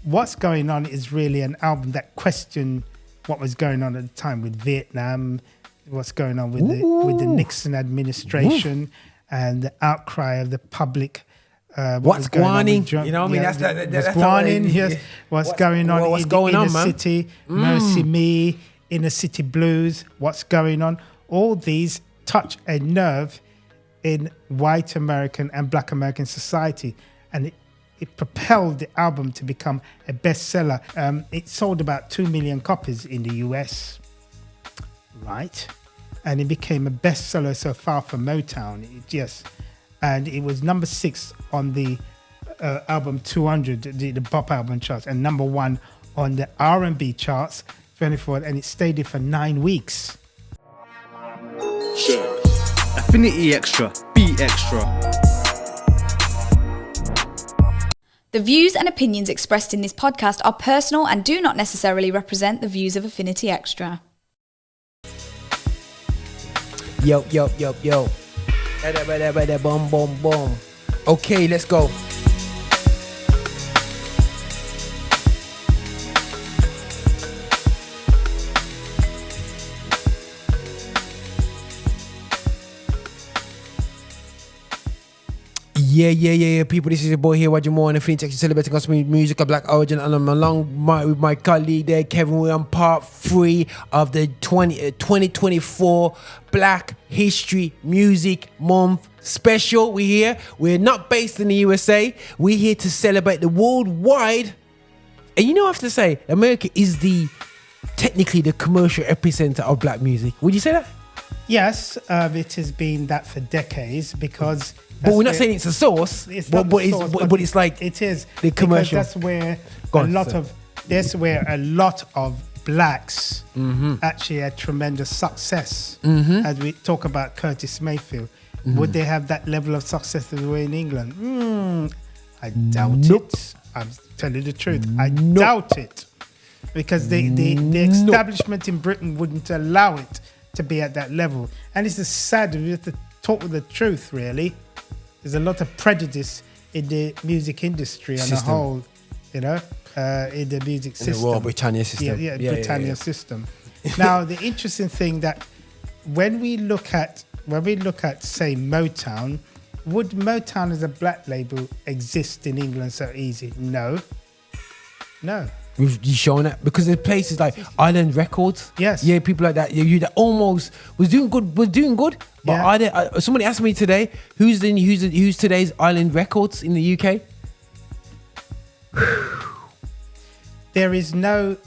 What's Going On is really an album that questioned what was going on at the time with Vietnam, what's going on with the Nixon administration, and the outcry of the public. What's going on? You know what I mean? That's what's going on what's in going the on, inner man? city, Mercy Me, Inner City Blues, what's going on? All these touch a nerve in white American and black American society. And it propelled the album to become a bestseller. It sold about 2 million copies in the US, right? And it became a bestseller so far for Motown. And it was number 6 on the album 200, the pop album charts, and number 1 on the R&B charts, 24, and it stayed there for 9 weeks. Affinity Xtra, be Xtra. The views and opinions expressed in this podcast are personal and do not necessarily represent the views of Affinity Xtra. Yo. Boom, boom, boom. Okay, let's go. Yeah, people. This is your boy here, Roger Moore, and the Phoenix Extra celebrating gospel music of black origin, and I'm with my colleague there, Kevin. We're on part 3 of the 2024 Black History Music Month special. We're here. We're not based in the USA. We're here to celebrate the worldwide. And you know, I have to say, America is technically the commercial epicenter of black music. Would you say that? Yes, it has been that for decades because. But we're not saying it's a source. But it's like it is the commercial. That's where a lot of blacks actually had tremendous success. As we talk about Curtis Mayfield, would they have that level of success as they were in England? I doubt it. I'm telling you the truth. I doubt it because the establishment in Britain wouldn't allow it to be at that level. And it's just sad. We have to talk with the truth, really. There's a lot of prejudice in the music industry on the whole, in the music system. In the Royal Britannia system. Britannia system. Now, the interesting thing that when we look at, say, Motown, would Motown as a black label exist in England so easy? No. We've shown that because there's places like Island Records. Yes. Yeah, people like that. You that almost was doing good. But somebody asked me today, who's today's Island Records in the UK? There is no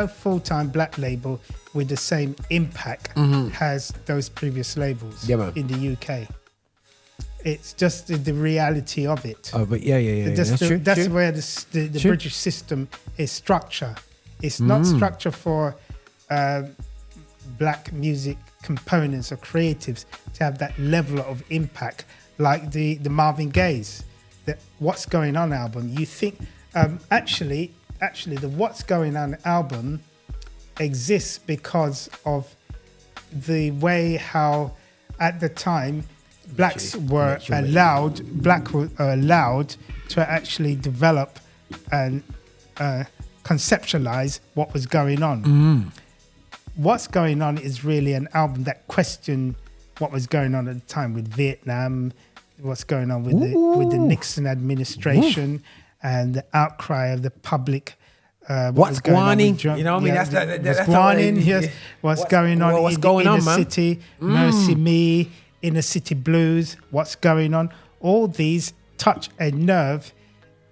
full-time black label with the same impact as those previous labels in the UK. It's just the reality of it. Oh, but yeah. That's true. That's where the British system is structure. It's not structure for black music components or creatives to have that level of impact like the Marvin Gaye's, the What's Going On album. You think actually the What's Going On album exists because of the way how at the time blacks were allowed to actually develop and conceptualize what was going on. What's Going On is really an album that questioned what was going on at the time with Vietnam, what's going on with the Nixon administration, and the outcry of the public. What's going on? You know what I mean? What's going on what's in going the on, inner man? city, Mercy Me, Inner City Blues, what's going on? All these touch a nerve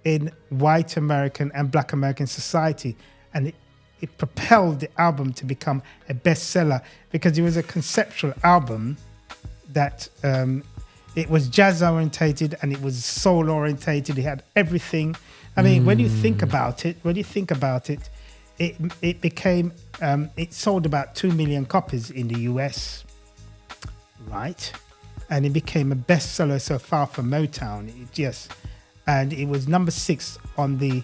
in white American and black American society. And it propelled the album to become a bestseller because it was a conceptual album that it was jazz orientated and it was soul orientated. It had everything. I mean, when you think about it, it became, it sold about 2 million copies in the US, right? And it became a bestseller so far for Motown. And it was number 6 on the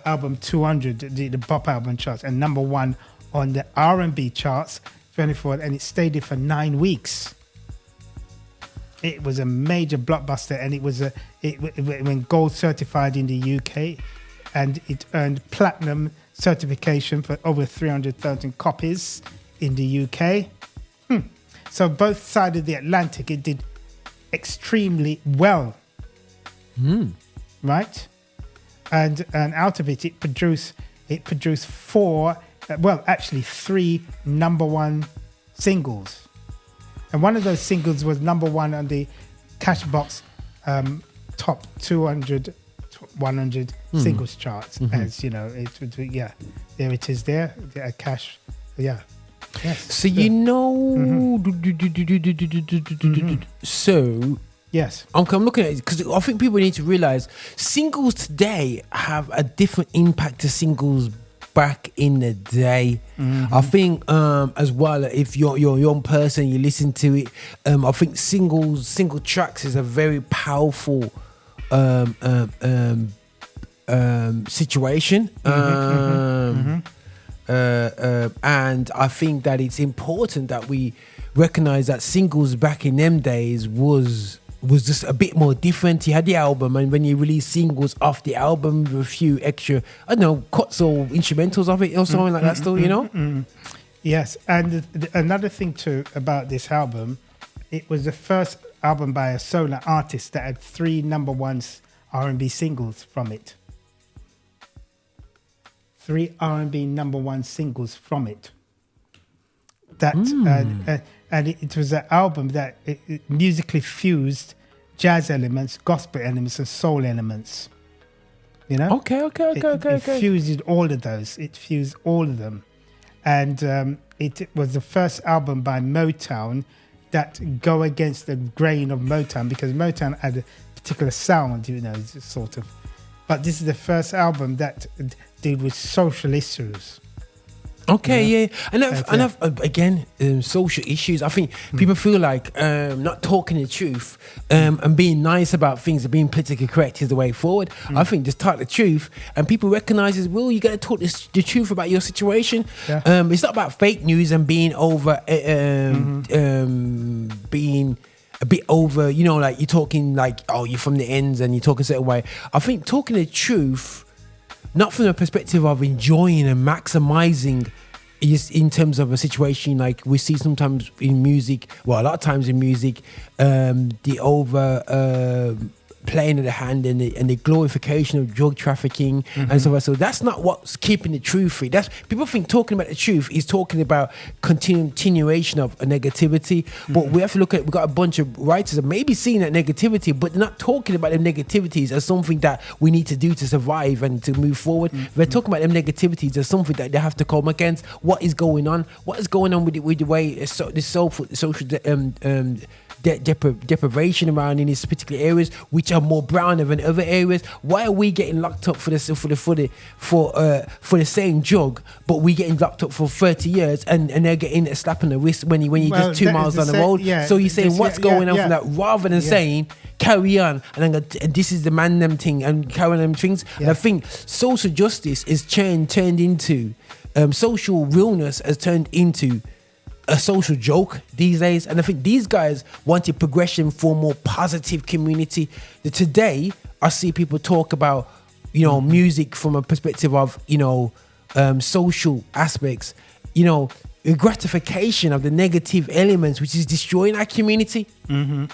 album 200, the pop album charts, and number 1 on the R&B charts, 24, and it stayed there for 9 weeks. It was a major blockbuster, and it was when gold certified in the UK. and it earned platinum certification for over 300,000 copies in the UK. So both sides of the Atlantic, it did extremely well, right? And out of it, it produced three number one singles, and one of those singles was number one on the Cashbox top 200, 100 singles charts. As you know, there it is. There, Cash, Yes. So you know, so yes, I'm looking at it because I think people need to realize singles today have a different impact to singles back in the day. I think as well, if you're a young person, you listen to it. I think single tracks is a very powerful situation. And I think that it's important that we recognize that singles back in them days was just a bit more different. You had the album, and when you release singles off the album with a few extra, I don't know, cuts or instrumentals of it or something like that still, you know? Yes, and another thing too about this album, it was the first album by a solo artist that had 3 number ones R&B singles from it. 3 R&B number one singles from it. That and it was an album that it musically fused jazz elements, gospel elements, and soul elements. You know? Okay. It fused all of those. It fused all of them, and it was the first album by Motown that go against the grain of Motown, because Motown had a particular sound, you know, sort of. But this is the first album that deal with social issues. Okay, again, social issues. I think people feel like not talking the truth and being nice about things and being politically correct is the way forward. I think just talk the truth, and people recognize as well, you got to talk the truth about your situation. It's not about fake news and being over, being a bit over, you know, like you're talking like, oh, you're from the ends and you're talking a certain way. I think talking the truth, not from the perspective of enjoying and maximizing, is in terms of a situation like we see sometimes in music, well, a lot of times in music, the over playing of the hand and the glorification of drug trafficking and so on. So that's not what's keeping the truth free. That's, people think talking about the truth is talking about continuation of a negativity, but we have to look at, we've got a bunch of writers that maybe seeing that negativity, but they're not talking about them negativities as something that we need to do to survive and to move forward. They're talking about them negativities as something that they have to come against. What is going on with the way the social deprivation around in these particular areas, which are more browner than other areas? Why are we getting locked up for the same drug, but we getting locked up for 30 years and they're getting a slap on the wrist when you just 2 miles down the road? So you're saying what's going on from that, rather than saying carry on and this is the man them thing and carry on them things. And I think social justice is turned into social realness has turned into a social joke these days, and I think these guys wanted progression for a more positive community. Today, I see people talk about, you know, music from a perspective of, you know, social aspects, you know, gratification of the negative elements, which is destroying our community, and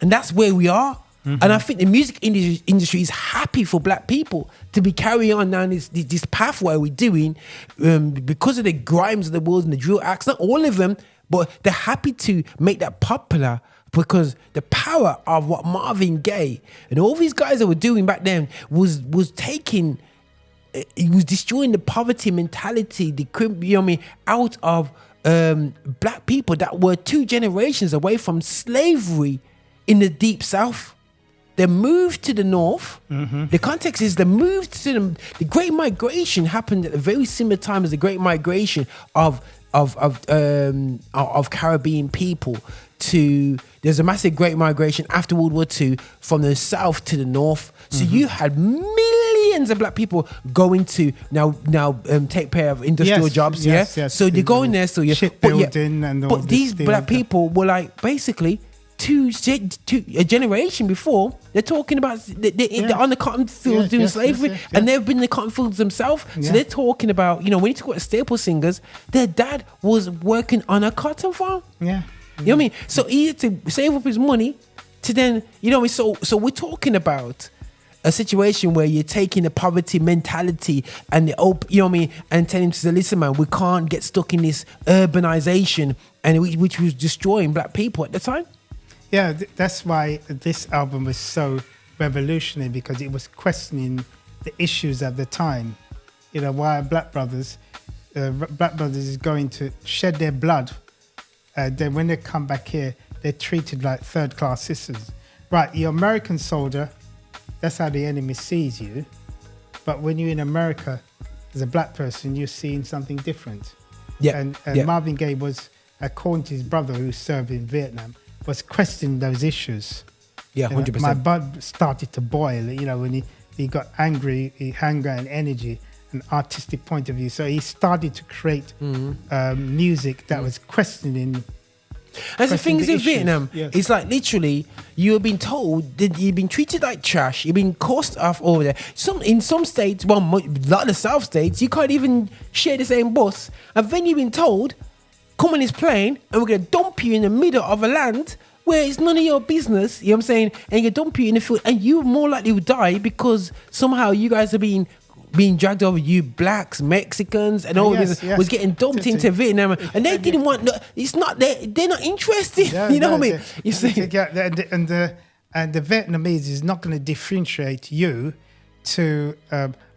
that's where we are. And I think the music industry is happy for black people to be carrying on down this pathway we're doing because of the grimes of the world and the drill acts. Not all of them, but they're happy to make that popular because the power of what Marvin Gaye and all these guys that were doing back then was taking, it was destroying the poverty mentality, you know what I mean, out of black people that were 2 generations away from slavery in the deep south. They moved to the north. The context is they moved to the Great Migration happened at a very similar time as the Great Migration of Caribbean people to. There's a massive Great Migration after World War II from the south to the north. So you had millions of black people going to now take care of industrial jobs. Yes. So they're going there. So shipbuilding and all but these black people were like basically. a generation before, they're talking about they're on the cotton fields doing slavery, and they've been in the cotton fields themselves. So they're talking about, when you talk about staple singers, their dad was working on a cotton farm. Yeah. You know what I mean? So he had to save up his money to then, so we're talking about a situation where you're taking the poverty mentality and and telling him to say, listen, man, we can't get stuck in this urbanization, and which was destroying black people at the time. Yeah, that's why this album was so revolutionary, because it was questioning the issues of the time. Why Black Brothers is going to shed their blood. Then when they come back here, they're treated like third-class citizens. Right, you're American soldier. That's how the enemy sees you. But when you're in America, as a black person, you're seeing something different. Yeah. And Marvin Gaye was, according to his brother who served in Vietnam, was questioning those issues. Yeah, 100%. My blood started to boil, when he got angry, anger and energy, an artistic point of view. So he started to create music that was questioning. That's the thing is in Vietnam, it's like literally you have been told that you've been treated like trash, you've been cursed off over there. In some states, a lot of the South states, you can't even share the same bus. And then you've been told, come on this plane and we're going to dump you in the middle of a land where it's none of your business, you know what I'm saying? And you dump you in the field, and you more likely to die because somehow you guys are being dragged over, you blacks, Mexicans, and all this was getting dumped into Vietnam, and they didn't want. It's not they're not interested. You know what I mean? You see, and the Vietnamese is not going to differentiate you to.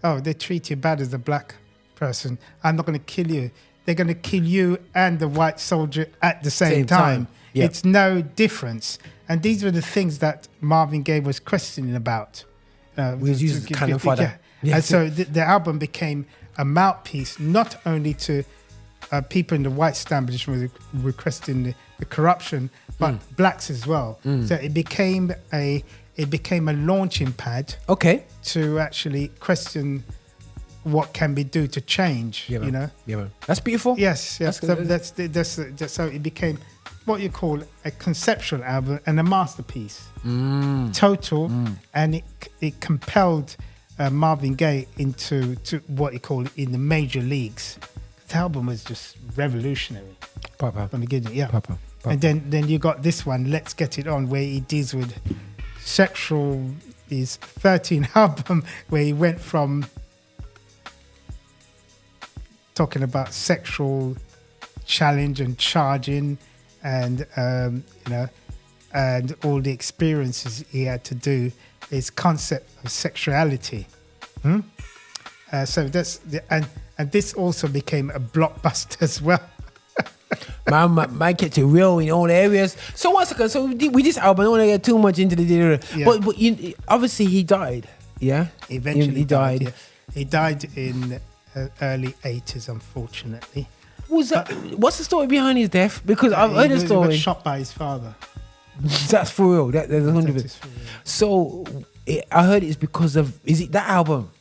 They treat you bad as a black person. I'm not going to kill you. They're going to kill you and the white soldier at the same time. Yep. It's no difference. And these were the things that Marvin Gaye was questioning about. We was using cannon fodder. Yeah. And so the album became a mouthpiece, not only to people in the white establishment requesting the corruption, but blacks as well. So it became a launching pad. Okay. To actually question what can we do to change. Yeah, man. Yeah, man. That's beautiful. Yes. So it became what you call a conceptual album and a masterpiece. Total, and it compelled Marvin Gaye into what he called in the major leagues. The album was just revolutionary. Papa. From the beginning, yeah. Papa. And then you got this one, Let's Get It On, where he deals with his 13th album, where he went from talking about sexual challenge and charging and and all the experiences he had to do, his concept of sexuality. So that's and this also became a blockbuster as well. Man kept it real in all areas. So once again, so with this album, I don't want to get too much into the but obviously he died. Yeah, eventually he died. Yeah. He died in early 80s, unfortunately. What's the story behind his death? Because I've heard the story. He was shot by his father. That's for real. There's 100%. So I heard it's because of. Is it that album?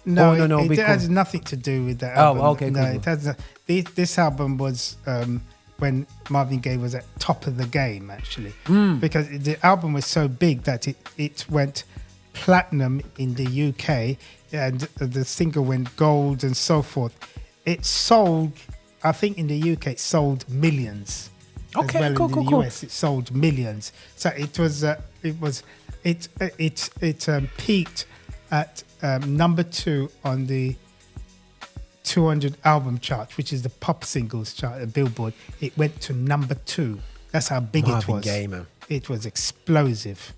No, it has nothing to do with that album. Oh, okay. No, cool. It has. This album was when Marvin Gaye was at top of the game, actually, because the album was so big that it went platinum in the UK, and the single went gold and so forth. It sold, I think, in the UK, it sold millions. Okay, as well cool, in the US, it sold millions. So it peaked at number 2 on the 200 album chart, which is the pop singles chart at Billboard. It went to number 2. That's how big it was. Marvin Gaye, man. It was explosive.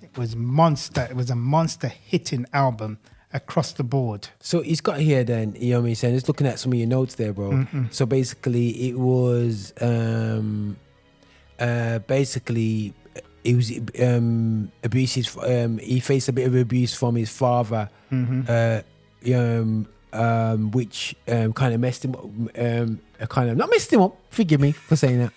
It was monster. It was a monster hitting album across the board. So he's got here then, you know what I'm saying? Just looking at some of your notes there, bro. Mm-hmm. So basically it was it was abuse. He faced a bit of abuse from his father, which kind of messed him up. Not messed him up. Forgive me for saying that.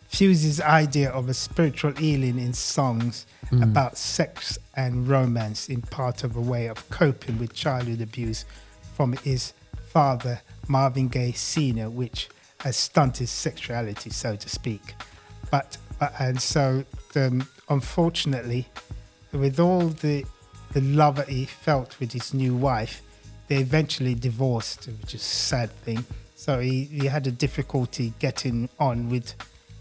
Fuses idea of a spiritual healing in songs about sex and romance in part of a way of coping with childhood abuse from his father, Marvin Gaye Sr., which has stunted sexuality, so to speak. But And so, unfortunately, with all the love that he felt with his new wife, they eventually divorced, which is a sad thing. So he had a difficulty getting on with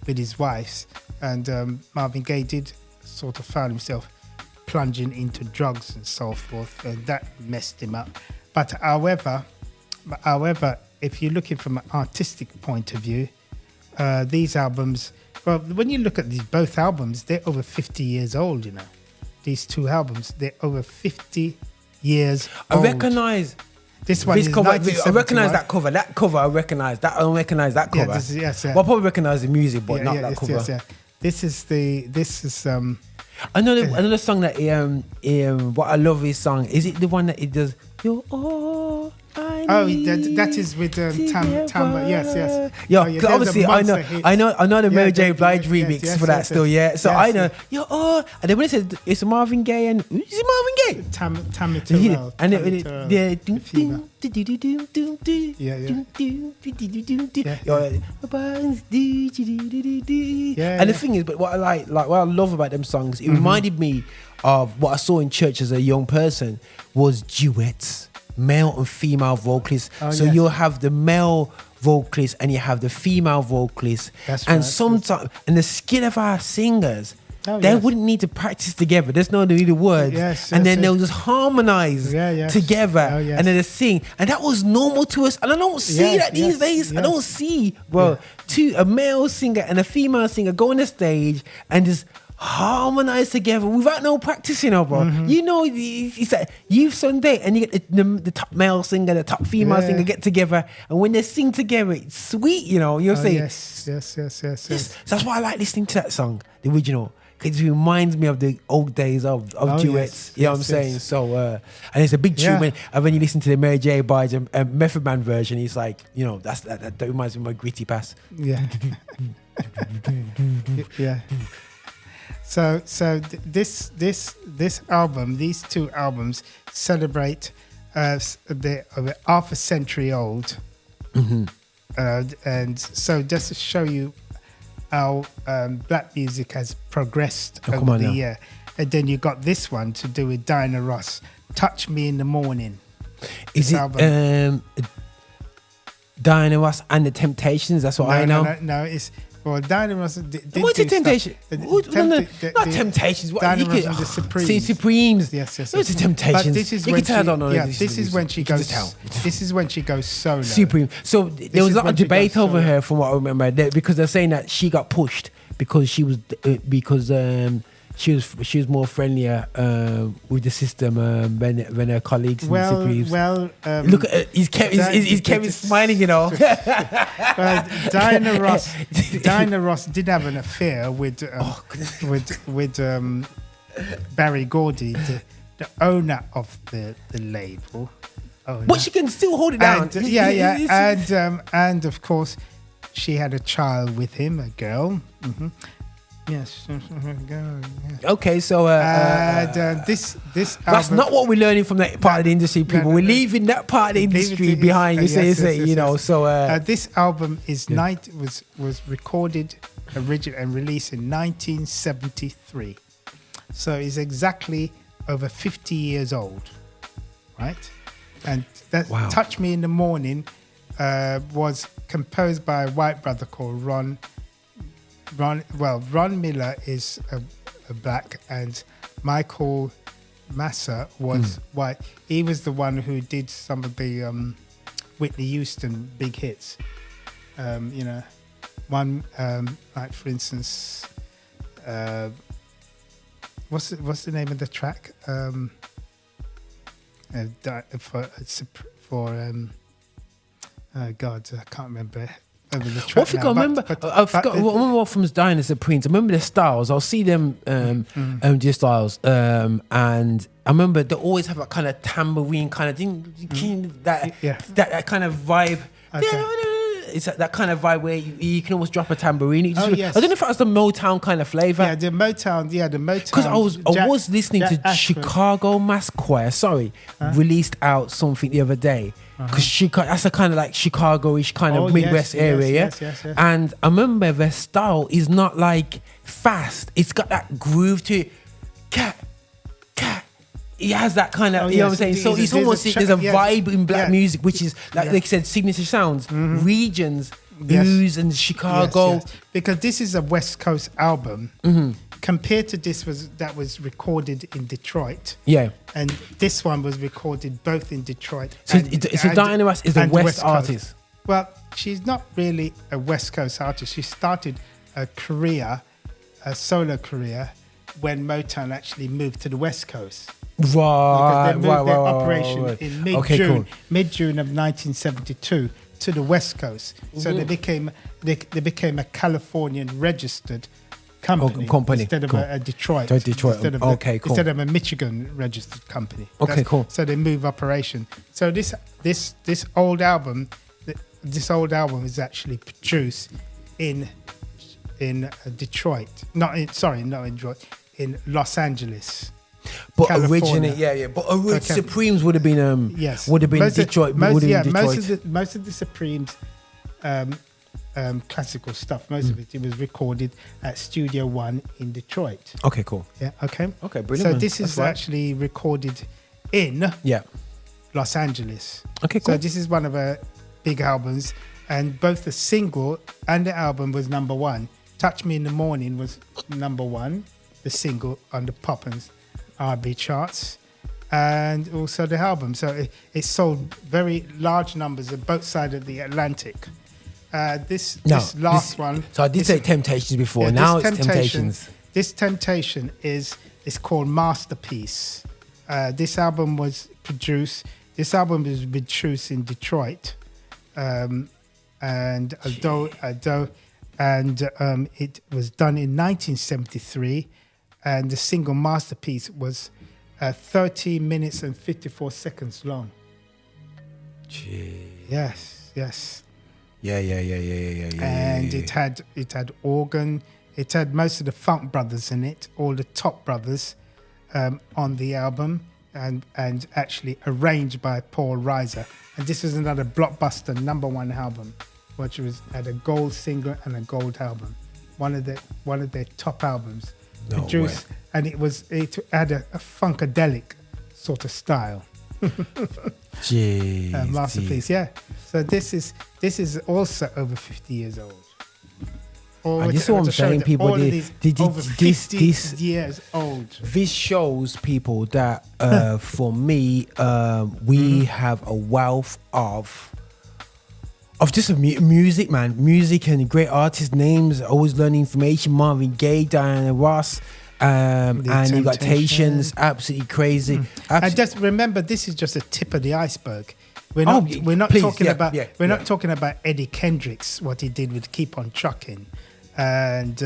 his wife. And Marvin Gaye did sort of found himself plunging into drugs and so forth, and that messed him up. But however, if you're looking from an artistic point of view, these albums, well, when you look at both albums, they're over 50 years old, you know. These two albums, they're over 50 years old. I recognise this one. This is cover, I 1971. recognise that cover. That cover, I recognise. That I don't recognise that cover. Yes. Well, I probably recognise the music, but not that yes, cover. Yes. This is I know another song that what I love his song. Is it the one that it does? You're all I need. That is with Tam. Yes. Yeah, Oh, yeah, obviously there's a monster hit. I know the Mary J. Yeah, Blige yes, remix yes, for that yes, still. Yeah, so yes, I know. yes. You're all, and then when it says it's Marvin Gaye and is it Marvin Gaye? Tammy Terrell. And and the thing is, but what I what I love about them songs, it reminded me of what I saw in church as a young person was duets, male and female vocalists. So yes. you'll have the male vocalist and you have the female vocalist. That's and right. sometimes, and the skill of our singers, they yes. wouldn't need to practice together. There's no need of words. Yes, and yes, then yes. they'll just harmonize together. Oh, yes. And then they sing. And that was normal to us. And I don't see that these days. I don't see, a male singer and a female singer go on the stage and just harmonize together without no practicing, bro. You know, it's like Youth Sunday, and you get the top male singer, the top female singer get together, and when they sing together, it's sweet. You know, you'll say, yes. So that's why I like listening to that song, the original, because it reminds me of the old days of duets. You know what I'm saying? So, and it's a big tune when you listen to the Mary J. Blige and Method Man version. It's like, you know, that reminds me of my gritty past. Yeah. Yeah. So this album, these two albums celebrate the half a century old, and so just to show you how black music has progressed over the year. And then you got this one to do with Diana Ross, "Touch Me in the Morning." Is it Diana Ross and the Temptations? That's what I know. No, it's. Well, Diana Ross did what's the Temptation? Not Temptations. What Diana you Ross and the Supremes. See, Supremes. Yes. What's the Temptations? But this is you when can tell this is when she goes. This is when she goes solo. Supreme. So there was a lot of debate over her, from what I remember, because they're saying that she got pushed because she was she was more friendlier with the system when her colleagues in the Supremes. Look at he's Kevin smiling, you know. Diana Ross did have an affair with Barry Gordy, the owner of the label. But she can still hold it down. And of course, she had a child with him, a girl. Yes. Okay, so this album, that's not what we're learning from that part of the industry, people. We're leaving that part of the industry behind. You know. So this album was recorded, original, and released in 1973. So it's exactly over 50 years old, right? And that "Touch Me in the Morning" was composed by a white brother called Ron Miller is a black, and Michael Massa was white. He was the one who did some of the Whitney Houston big hits. You know, one like for instance, what's the name of the track? God, I can't remember. I remember what from Diana Supremes. I remember the styles. I'll see them do styles. And I remember they always have a kind of tambourine kind of thing, that kind of vibe. Okay. it's that kind of vibe where you can almost drop a tambourine. Yes. I don't know if that was the Motown kind of flavor. Yeah, the Motown. Because I was listening to Ashford. Chicago Mass Choir. Released out something the other day. Because that's a kind of like Chicago-ish kind of Midwest area, Yes. And I remember their style is not like fast. It's got that groove to it. Cat. It has that kind of, you know what I'm saying? So it's almost, there's a vibe in black music, which is, like they said, signature sounds, regions, blues and Chicago. Yes. Because this is a West Coast album. Compared to this that was recorded in Detroit. Yeah. And this one was recorded both in Detroit. So Diana Ross is a West artist. Well, she's not really a West Coast artist. She started a solo career, when Motown actually moved to the West Coast. Right. Because they moved their operation in mid-June of 1972 to the West Coast. So they became a Californian registered company instead of a Detroit. Instead of a Michigan registered company. So they move operation. So this old album is actually produced in Detroit. Not in Detroit, in Los Angeles. But California. originally, But Supremes would have been Detroit. Most of the Supremes classical stuff. Most of it was recorded at Studio One in Detroit. Okay, cool. Yeah. Okay. Okay, brilliant. So this is actually recorded in Los Angeles. Okay, cool. So this is one of her big albums, and both the single and the album was number one. Touch Me in the Morning was number one, the single on the pop and R&B charts, and also the album. So it sold very large numbers on both sides of the Atlantic. This last one. So I did say Temptations before. Yeah, now it's Temptations. This Temptation is called Masterpiece. This album was produced in Detroit, and it was done in 1973, and the single Masterpiece was 30 minutes and 54 seconds long. Gee. Yes. Yeah. And it had organ. It had most of the Funk Brothers in it, all the top brothers on the album, and actually arranged by Paul Reiser. And this was another blockbuster #1 album, which had a gold single and a gold album. One of their top albums. No produced, way. And it had a funkadelic sort of style. Jeez, Masterpiece, yeah. So this is also over 50 years old. And this is what I'm saying, people. Over 50 years old. This shows people that, for me, we have a wealth of just music, man. Music and great artist names. Always learning information. Marvin Gaye, Diana Ross. And you got Temptations, absolutely crazy. And just remember, this is just a tip of the iceberg. We're not talking about Eddie Kendricks, what he did with Keep On Trucking, and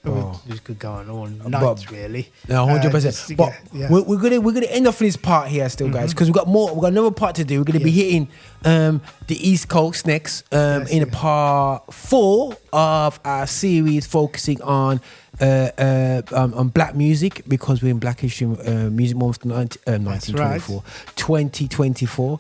we could go on all night, really. No, 100%. But we're gonna end off this part here still, guys, because we've got another part to do. We're gonna be hitting the East Coast next in a part 4 of our series focusing on black music, because we're in Black History Music Month 1924, 2024.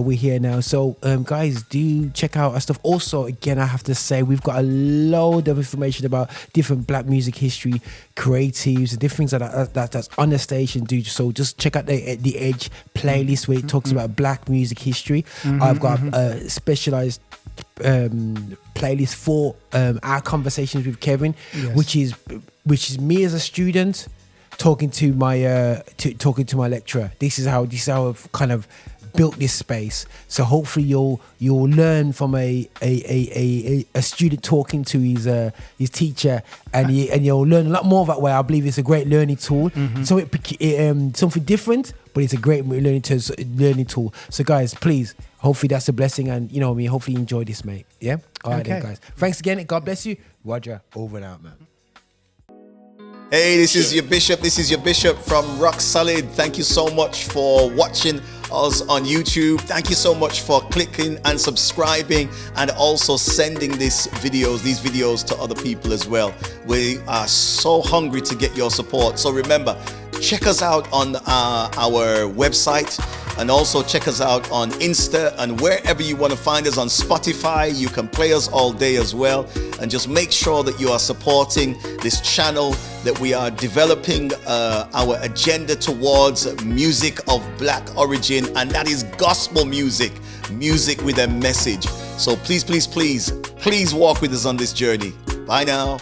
We're here now, so guys, do check out our stuff. Also, again, I have to say, we've got a load of information about different black music history creatives and different things that's on the station. So just check out the Edge playlist where it talks about black music history. I've got a specialized playlist for our conversations with Kevin, which is me as a student talking to my lecturer. This is how I've kind of built this space. So hopefully you'll learn from a student talking to his teacher, and you'll learn a lot more that way. I believe it's a great learning tool. So it something different, but it's a great learning tool. So guys, please, hopefully that's a blessing, and hopefully you enjoy this, mate. Yeah. All right, then, guys. Thanks again. God bless you. Roger. Over and out, man. Hey, this is your Bishop. This is your Bishop from Rock Solid. Thank you so much for watching us on YouTube. Thank you so much for clicking and subscribing, and also sending these videos to other people as well. We are so hungry to get your support. So remember, check us out on our website, and also check us out on Insta, and wherever you want to find us on Spotify. You can play us all day as well. And just make sure that you are supporting this channel, that we are developing our agenda towards music of black origin, and that is gospel music with a message. So please walk with us on this journey. Bye now.